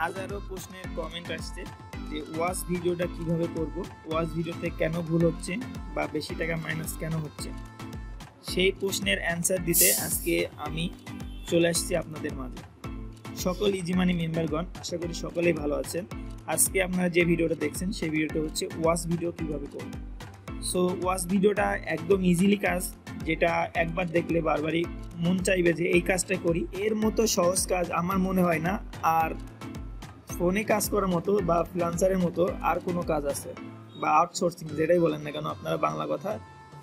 হাজারো প্রশ্নের কমেন্ট আসছে যে ওয়াচ ভিডিওটা কিভাবে করব, ওয়াচ ভিডিওতে কেন ভুল হচ্ছে বা বেশি টাকা মাইনাস কেন হচ্ছে। সেই প্রশ্নের অ্যান্সার দিতে আজকে আমি চলে আসছি আপনাদের মাঝে। সকল ইজি মানি মেম্বারগণ, আশা করি সকলেই ভালো আছেন। আজকে আপনারা যে ভিডিওটা দেখছেন সেই ভিডিওটা হচ্ছে ওয়াচ ভিডিও কিভাবে করব। সো ওয়াচ ভিডিওটা একদম ইজিলি কাজ, যেটা একবার দেখলে বারবারই মন চাইবে যে এই কাজটা করি। এর মতো সহজ কাজ আমার মনে হয় না আর ফোনে কাজ করার মতো বা ফ্রিল্যান্সারের মতো আর কোনো কাজ আছে, বা আউটসোর্সিং যেটাই বলেন না কেন আপনারা বাংলা কথা,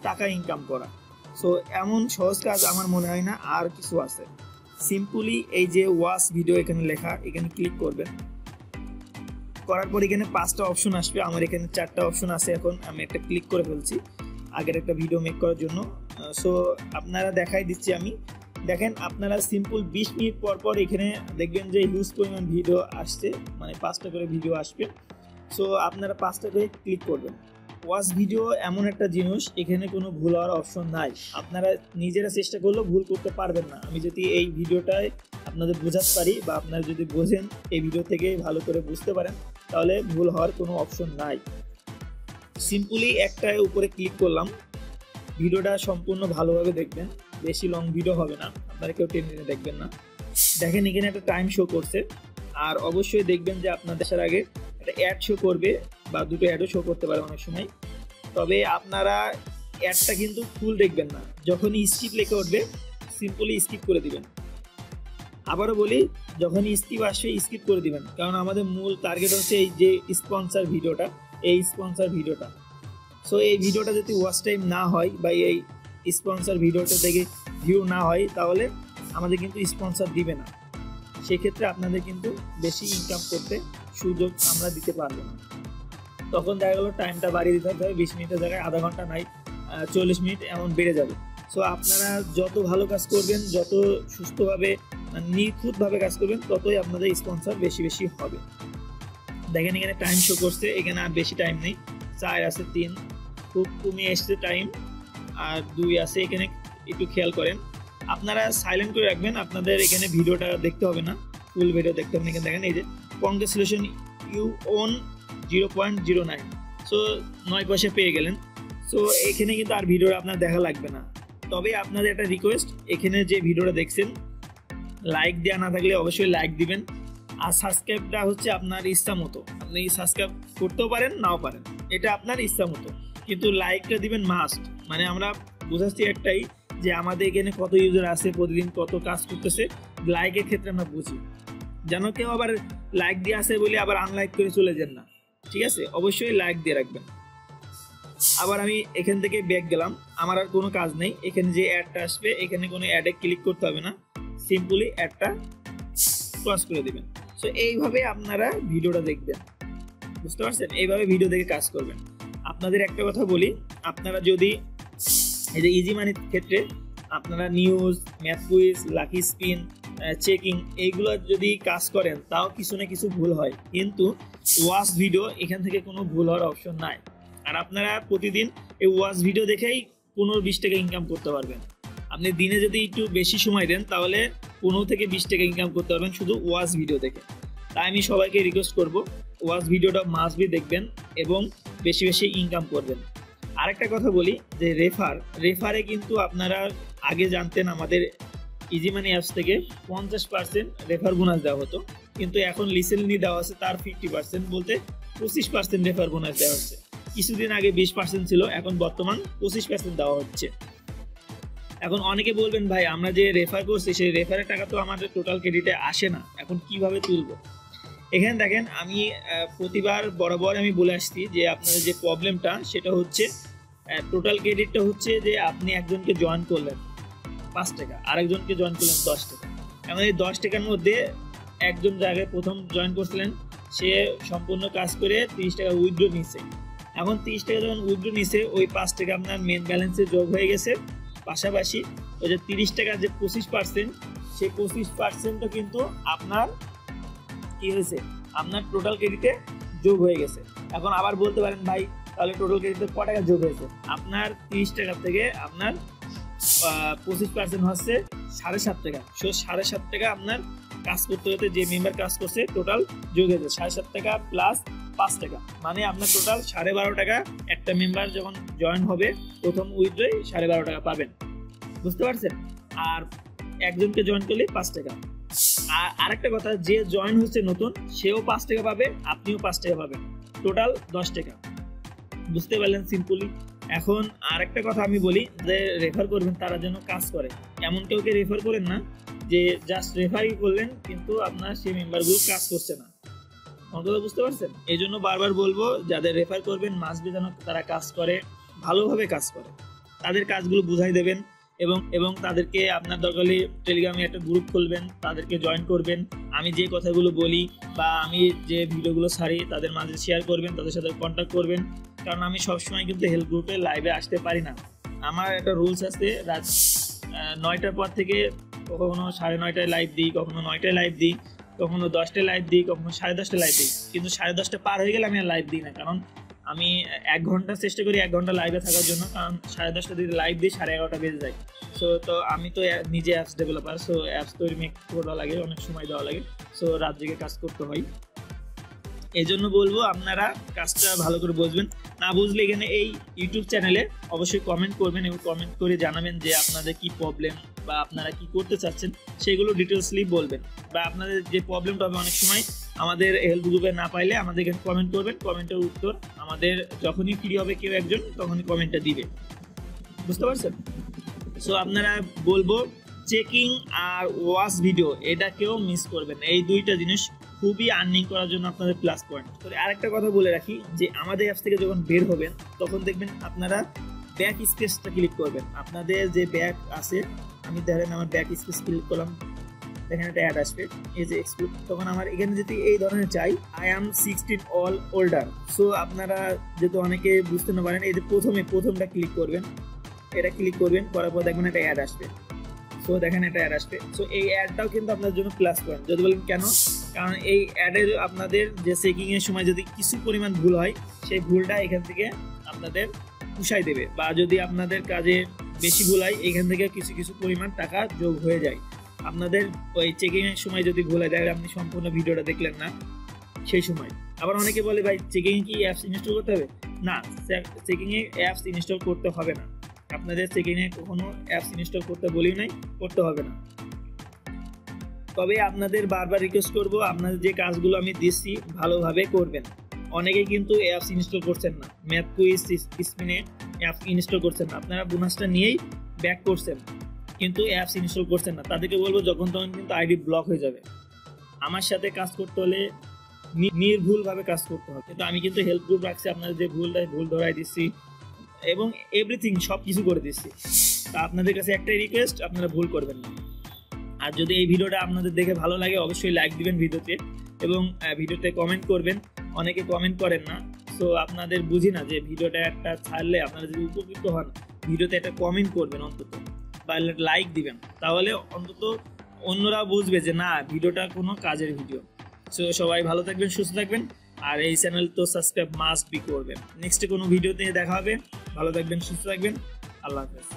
টাকা ইনকাম করা। সো এমন সহজ কাজ আমার মনে হয় না আর কিছু আছে। সিম্পলি এই যে ওয়াচ ভিডিও এখানে লেখা, এখানে ক্লিক করবেন। করার পর এখানে 5টা অপশন আসবে, আমার এখানে 4টা অপশন আছে। এখন আমি একটা ক্লিক করে ফেলছি আগের একটা ভিডিও মেক করার জন্য। সো আপনারা দেখাই দিচ্ছি আমি। দেখেন আপনারা সিম্পল 20 মিনিট পর পর এখানে দেখবেন যে হিউজ পরিমাণ ভিডিও আসছে, মানে 5টা করে ভিডিও আসবে। সো আপনারা 5টা করে ক্লিক করবেন। ওয়াচ ভিডিও এমন একটা জিনিস, এখানে কোনো ভুল হওয়ার অপশন নাই। আপনারা নিজেরা চেষ্টা করলেও ভুল করতে পারবেন না। আমি যদি এই ভিডিওটায় আপনাদের বোঝাতে পারি বা আপনারা যদি বোঝেন, এই ভিডিও থেকে ভালো করে বুঝতে পারেন, তাহলে ভুল হওয়ার কোনো অপশন নাই। সিম্পলি একটার উপরে ক্লিক করলাম। ভিডিওটা সম্পূর্ণ ভালোভাবে দেখবেন, বেশি লং ভিডিও হবে না, আপনারা কেউ টেনে দেখবেন না। দেখেন এখানে একটা টাইম শো করছে, আর অবশ্যই দেখবেন যে আপনার দেখার আগে একটা অ্যাড শো করবে বা দুটো অ্যাডও শো করতে পারে অনেক সময়। তবে আপনারা অ্যাডটা কিন্তু ফুল দেখবেন না, যখনই স্কিপ লেখা উঠবে সিম্পলি স্কিপ করে দিবেন। আবারও বলি, যখনই স্কিপ আসবে স্কিপ করে দিবেন, কারণ আমাদের মূল টার্গেট হচ্ছে এই যে স্পন্সর ভিডিওটা, এই স্পন্সর ভিডিওটা। সো এই ভিডিওটা যদি ওয়াচ টাইম না হয় বা এই স্পন্সর ভিডিওটা থেকে ভিউ না হয়, তাহলে আমাদের কিন্তু স্পন্সর দিবে না। সেক্ষেত্রে আপনাদের কিন্তু বেশি ইনকাম করতে সুযোগ আমরা দিতে পারবো না। তখন দেখা গেলো টাইমটা বাড়িয়ে দিতে হবে, 20 মিনিটের জায়গায় আধা ঘন্টা নাই 40 মিনিট এমন বেড়ে যাবে। সো আপনারা যত ভালো কাজ করবেন, যত সুস্থভাবে নিখুঁতভাবে কাজ করবেন, ততই আপনাদের স্পন্সর বেশি বেশি হবে। দেখেন এখানে টাইম শো করছে, এখানে আর বেশি টাইম নেই, 4 আছে, 3 খুব কমে এসছে টাইম, আর 2 আছে। এখানে একটু খেয়াল করেন, আপনারা সাইলেন্ট করে রাখবেন, আপনাদের এখানে ভিডিওটা দেখতে হবে না, ফুল ভিডিও দেখতে হবে না। এখানে দেখেন এই যে কংগ্রেচুলেশন ইউ ওন 0.09, সো 9 পয়সা পেয়ে গেলেন। সো এখানে কিন্তু আর ভিডিওটা আপনার দেখা লাগবে না। তবে আপনাদের একটা রিকোয়েস্ট, এখানে যে ভিডিওটা দেখছেন লাইক দেওয়া না থাকলে অবশ্যই লাইক দিবেন। আর সাবস্ক্রাইবটা হচ্ছে আপনার ইচ্ছা মতো, আপনি সাবস্ক্রাইব করতেও পারেন নাও পারেন, এটা আপনার ইচ্ছা মতো, কিন্তু লাইকটা দিবেন মাস্ট। মানে আমরা বোঝাচ্ছি একটাই যে আমাদের এখানে কত ইউজার আছে, প্রতিদিন কত কাজ করতেছে, লাইকের ক্ষেত্রে আমরা বুঝি। যেন কেউ আবার লাইক দিয়ে আসে বলে আবার আনলাইক করে চলে যান না, ঠিক আছে? অবশ্যই লাইক দিয়ে রাখবেন। আবার আমি এখান থেকে ব্যাক গেলাম, আমার আর কোনো কাজ নেই। এখানে যে অ্যাডটা আসবে, এখানে কোনো অ্যাডে ক্লিক করতে হবে না, সিম্পলি অ্যাডটা ক্লোজ করে দিবেন। সো এইভাবে আপনারা ভিডিওটা দেখবেন, বুঝতে পারছেন? এইভাবে ভিডিও দেখে কাজ করবেন। আপনাদের একটা কথা বলি, আপনারা যদি এই যে ইজি মানির ক্ষেত্রে আপনারা news, math quiz, lucky spin, checking এইগুলো যদি কাজ করেন, তাও কিছু না কিছু ভুল হয়, কিন্তু ওয়াচ ভিডিও এখান থেকে কোনো ভুল হওয়ার অপশন নাই। আর আপনারা প্রতিদিন এই ওয়াচ ভিডিও দেখেই 15-20 টাকা ইনকাম করতে পারবেন। আপনি দিনে যদি একটু বেশি সময় দেন, তাহলে 15 থেকে 20 টাকা ইনকাম করতে পারবেন শুধু ওয়াচ ভিডিও দেখে। তাই আমি সবাইকে রিকোয়েস্ট করব, ওয়াচ ভিডিওটা মাস্ট বি দেখবেন এবং বেশি বেশি ইনকাম করবেন। আরেকটা কথা বলি যে রেফারে কিন্তু আপনারা আগে জানতেন আমাদের ইজি মানি অ্যাপস থেকে 50% রেফার বোনাস দেওয়া হতো, কিন্তু এখন রিসেন্টলি দেওয়া আছে তার 50%, বলতে 25% রেফার বোনাস দেওয়া হচ্ছে। কিছুদিন আগে 20% ছিল, এখন বর্তমান 25% দেওয়া হচ্ছে। এখন অনেকে বলবেন ভাই আমরা যে রেফার করছি সেই রেফারের টাকা তো আমাদের টোটাল ক্রেডিটে আসে না, এখন কিভাবে তুলবো? এখানে দেখেন আমি প্রতিবার বরাবর আমি বলে আসছি যে আপনাদের যে প্রবলেমটা সেটা হচ্ছে টোটাল ক্রেডিটটা হচ্ছে যে আপনি একজনকে জয়েন করলেন 5 টাকা, আরেকজনকে জয়েন করলেন 10 টাকা। এমন এই 10 টাকার মধ্যে একজন জায়গায় প্রথম জয়েন করছিলেন, সে সম্পূর্ণ কাজ করে 30 টাকা উইথড্র নিছে। এখন 30 টাকা যখন উইথড্র নিছে, ওই 5 টাকা আপনার মেন ব্যালেন্সে যোগ হয়ে গেছে। পাশাপাশি ওই যে 30 টাকার যে 25%, সেই 25%ও কিন্তু আপনার কি হয়েছে, আপনার টোটাল ক্রেডিটে যোগ হয়ে গেছে। এখন আবার বলতে পারেন ভাই তাহলে টোটাল ক্রেডিটে কত টাকা যোগ হয়েছে? আপনার 30 টাকা থেকে আপনার 25% হচ্ছে 7.5 টাকা। সো 7.5 টাকা আপনার কাজ করতে করতে যে মেম্বার কাজ করছে টোটাল যোগ হয়েছে 7.5 টাকা প্লাস 5 টাকা, মানে আপনার টোটাল 12.5 টাকা একটা মেম্বার যখন জয়েন হবে প্রথম উইথড্রয়ে 12.5 টাকা পাবেন, বুঝতে পারছেন। আর একজনকে জয়েন করলে 5 টাকা। আর আরেকটা কথা, যে জয়েন হচ্ছে নতুন সেও 5 টাকা পাবে, আপনিও 5 টাকা পাবেন, টোটাল 10 টাকা, বুঝতে পারলেন সিম্পলি। এখন আরেকটা কথা আমি বলি, যে রেফার করবেন তারা যেন কাজ করে, এমন কাউকে রেফার করেন না যে জাস্ট রেফারই করলেন কিন্তু আপনার সেই মেম্বারগুলো কাজ করছে না, অন্তত বুঝতে পারছেন। এই জন্য বারবার বলবো যাদের রেফার করবেন মাস্ট বি যেন তারা কাজ করে, ভালোভাবে কাজ করে, তাদের কাজগুলো বুঝাই দেবেন এবং তাদেরকে আপনার দরকার হলে টেলিগ্রামে একটা গ্রুপ খুলবেন, তাদেরকে জয়েন করবেন, আমি যে কথাগুলো বলি বা আমি যে ভিডিওগুলো ছাড়ি তাদের মাঝে শেয়ার করবেন, তাদের সাথে কন্ট্যাক্ট করবেন, কারণ আমি সবসময় কিন্তু হেল্প গ্রুপে লাইভে আসতে পারি না। আমার একটা রুলস আছে, রাত 9টার পর থেকে কখনো 9:30টায় লাইভ দিই, কখনো 9টায় লাইভ দিই, কখনো 10টায় লাইভ দিই, কখনো 10:30টায় লাইভ দিই, কিন্তু 10:30টা পার হয়ে গেলে আমি আর লাইভ দিই না, কারণ আমি 1 ঘন্টা চেষ্টা করি 1 ঘন্টা লাইভে থাকার জন্য, কারণ 10:30টা দিকে লাইভ দিই 11:30টা বেজে যায়। তো আমি তো নিজে অ্যাপস ডেভেলপার, সো অ্যাপস তৈরি মেক করা লাগে, অনেক সময় দেওয়া লাগে, সো রাত জেগে কাজ করতে হয়। এই জন্য বলবো আপনারা কাজটা ভালো করে বুঝবেন, না বুঝলে এখানে এই ইউটিউব চ্যানেলে অবশ্যই কমেন্ট করবেন এবং কমেন্ট করে জানাবেন যে আপনাদের কি প্রবলেম বা আপনারা কি করতে চাচ্ছেন সেগুলো ডিটেলসলি বলবেন, বা আপনাদের যে প্রবলেমটা হবে অনেক সময় আমাদের হেল্প গ্রুপে না পাইলে আমাদের এখানে কমেন্ট করবেন, কমেন্টের উত্তর আমাদের যখনই ফ্রি হবে কেউ একজন তখনই কমেন্টটা দিবে, বুঝতে পারছেন। সো আপনারা বলবো চেকিং আর ওয়াচ ভিডিও এটা কেউ মিস করবেন না, এই দুইটা জিনিস খুবই আর্নিং করার জন্য আপনাদের প্লাস পয়েন্ট। তো আরেকটা কথা বলে রাখি যে আমাদের অ্যাপস থেকে যখন বের হবেন তখন দেখবেন আপনারা ব্যাক স্পেসটা ক্লিক করবেন, আপনাদের যে ব্যাক আছে, আমি ধরেন আমার ব্যাক স্পেস ক্লিক করলাম, এখানে একটা অ্যাড আসবে এই যে এক্সক্লুড, তখন আমার এখানে যদি এই ধরনের চাই I am 16 all older, so আপনারা যেহেতু অনেকে বুঝতে না পারেন এই যে প্রথমটা ক্লিক করবেন, এটা ক্লিক করবেন, করার পর দেখবেন একটা অ্যাড আসবে, সো দেখেন একটা অ্যাড আসবে, সো এই অ্যাডটাও কিন্তু আপনার জন্য প্লাস পয়েন্ট। যদি বলেন কেন, কারণ এই অ্যাডের আপনাদের যে চেকিং এর সময় যদি কিছু পরিমাণ ভুল হয় সেই ভুলটা এখান থেকে আপনাদের পুষাই দেবে, বা যদি আপনাদের কাজে বেশি ভুল হয় এখান থেকে কিছু পরিমাণ টাকা যোগ হয়ে যায় আপনাদের ওই চেকিং এর সময়। যদি ভুল হয় দেখেন আপনি সম্পূর্ণ ভিডিওটা দেখলেন না সেই সময়। আবার অনেকে বলে ভাই চেকিং কি অ্যাপস ইনস্টল করতে হবে, না চেকিং এ অ্যাপস ইনস্টল করতে হবে না, আপনাদের চেকিংয়ে কখনো অ্যাপস ইনস্টল করতে বলি নাই, করতে হবে না। তবে আপনাদের বারবার রিকোয়েস্ট করব আপনাদের যে কাজগুলো আমি দিচ্ছি ভালোভাবে করবেন। অনেকেই কিন্তু অ্যাপস ইনস্টল করছেন না, ম্যাথ কুইজ স্পিনে অ্যাপস ইনস্টল করছেন না, আপনারা বোনাসটা নিয়েই ব্যাক করছেন কিন্তু অ্যাপস ইনস্টল করছেন না, তাদেরকে বলবো যখন তখন কিন্তু আইডি ব্লক হয়ে যাবে। আমার সাথে কাজ করতে হলে নির্ভুলভাবে কাজ করতে হবে, কিন্তু আমি কিন্তু হেল্প গ্রুপ রাখছি, আপনাদের যে ভুল ধরাই দিচ্ছি এবং এভরিথিং সব কিছু করে দিচ্ছি। তা আপনাদের কাছে একটাই রিকোয়েস্ট, আপনারা ভুল করবেন না। আর যদি এই ভিডিওটা আপনাদের দেখে ভালো লাগে অবশ্যই লাইক দিবেন ভিডিওতে এবং ভিডিওতে কমেন্ট করবেন, অনেকে কমেন্ট করেন না, সো আপনাদের বুঝি না যে ভিডিওটা একটা ছাড়লে আপনারা যদি উপকৃত হন ভিডিওতে একটা কমেন্ট করবেন অন্তত, বা লাইক দিবেন, তাহলে অন্তত অন্যরা বুঝবে যে না ভিডিওটা কোনো কাজের ভিডিও। সো সবাই ভালো থাকবেন, সুস্থ থাকবেন, আর এই চ্যানেল তো সাবস্ক্রাইব মাস্ট বি করবেন। নেক্সট কোনো ভিডিওতে দেখা হবে, ভালো থাকবেন, সুস্থ থাকবেন, আল্লাহ হাফেজ।